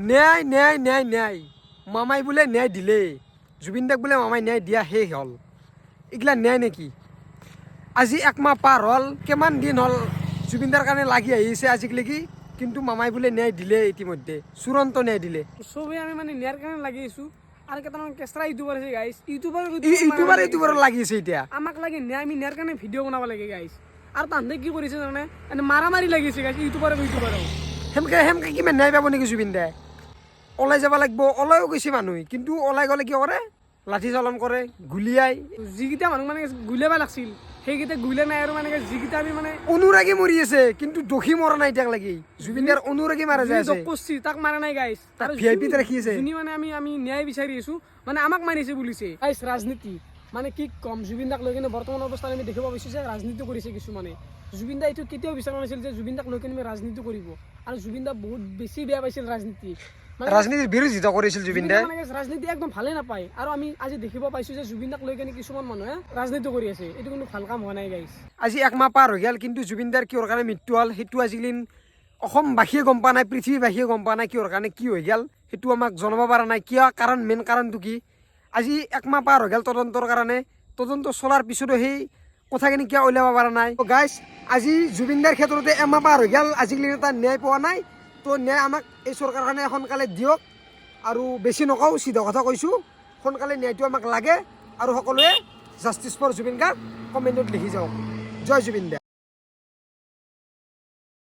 ন্যায় ন্যায় ন্যায় ন্যায় মামাই বোলে ন্যায় দিলে জুবিন দাক বোলে মামাই ন্যায় দিয়া শেষ হ'ল এগুলা ন্যায় নেকি আজি একমাহ পাৰ হ'ল কিমান দিন হ'ল জুবিনদাৰ কাৰণে লাগি আহিছে আজিলৈকে কিন্তু মামাই বোলে ন্যায় দিলে ইতিমধ্যে চূড়ান্ত ন্যায় দিলে সবে আমি মানে ন্যায়ের কারণে লাগি আছো আর কেইটামান কেঁচৰা ইউটিউবাৰ আছে গাইছ ইউটিউবাৰ লাগিছে এতিয়া আমাক লাগে ন্যায় আমি ন্যায়েৰ কাৰণে ভিডিও বনাব লাগে গাইছ আৰ তাহলে কি কৰিছে জানে মানে মারামারি লাগিছে গাইছ ইউটিউবার সেমকে কিমান ন্যায় পাব নেকি জুবিন দাই ওলাই যাব লাগিব ওলাইও গৈছে মানুহ কিন্তু ওলাই গ'লে কি কৰে লাঠি চালন কৰে গুলিয়াই যিকেইটা মানুহ মানে গুলিয়াব লাগছিল সেইকেইটা গুলিয়া নাই আৰু মানে যিকেইটা আমি মানে অনুৰাগী মৰি আছে কিন্তু দোষী মৰা নাই এতিয়াক লাগি জুবিন দাৰ অনুৰাগী মাৰা যায় আছে কৰছি তাক মাৰা নাই গাইছ তাক ভিআইপিতে ৰাখি আছে যোনি মানে আমি ন্যায় বিচাৰি আছো মানে আমাক মাৰিছে বুলিছে গাইছ ৰাজনীতি মানে কি কম জুবিন দাক লৈ কিনে বৰ্তমান অৱস্থাত আমি দেখিব পাইছো যে ৰাজনীতি কৰিছে কিছুমানে জুবিন দা এইটো কেতিয়াও বিচাৰা নাছিল যে জুবিন দাক লৈ কিনে ৰাজনীতি কৰিব আৰু জুবিন দা বহুত বেছি বেয়া পাইছিল ৰাজনীতি ৰাজনীতিৰ বিৰোধিতা কৰিছিল জুবিন দাই ৰাজনীতি একদম ভালে নাপায় আৰু আমি আজি দেখিব পাইছো যে জুবিন দাক লৈ কিনে কিছুমান মানুহে ৰাজনীতি কৰি আছে এইটো কোনো ভাল কাম হোৱা নাই গাইছ আজি একমাহ পাৰ হৈ গ'ল কিন্তু জুবিন দাৰ কিহৰ কাৰণে মৃত্যু হ'ল সেইটো আজিকালি অসমবাসীয়ে গম পোৱা নাই পৃথিৱীবাসীয়ে গম পোৱা নাই কিহৰ কাৰণে কি হৈ গ'ল সেইটো আমাক জনাব পৰা নাই কিয় কাৰণ মেইন কাৰণটো কি আজি একমাহ পাৰ হৈ গ'ল তদন্তৰ কাৰণে তদন্ত চলাৰ পিছতো সেই কথাখিনি কিয় উলিয়াব পৰা নাই গাইছ আজি জুবিন দাৰ ক্ষেত্ৰতে এমাহ পাৰ হৈ গ'ল আজিকালি এটা ন্যায় পোৱা নাই তো ন্যায় আমাক এই চৰকাৰখনে সোনকালে দিয়ক আৰু বেছি নকওঁ চিধা কথা কৈছোঁ সোনকালে ন্যায়টো আমাক লাগে আৰু সকলোৱে জাষ্টিছ ফৰ জুবিন গাৰ্গ কমেণ্টত লিখি যাওক জয় জুবিন দা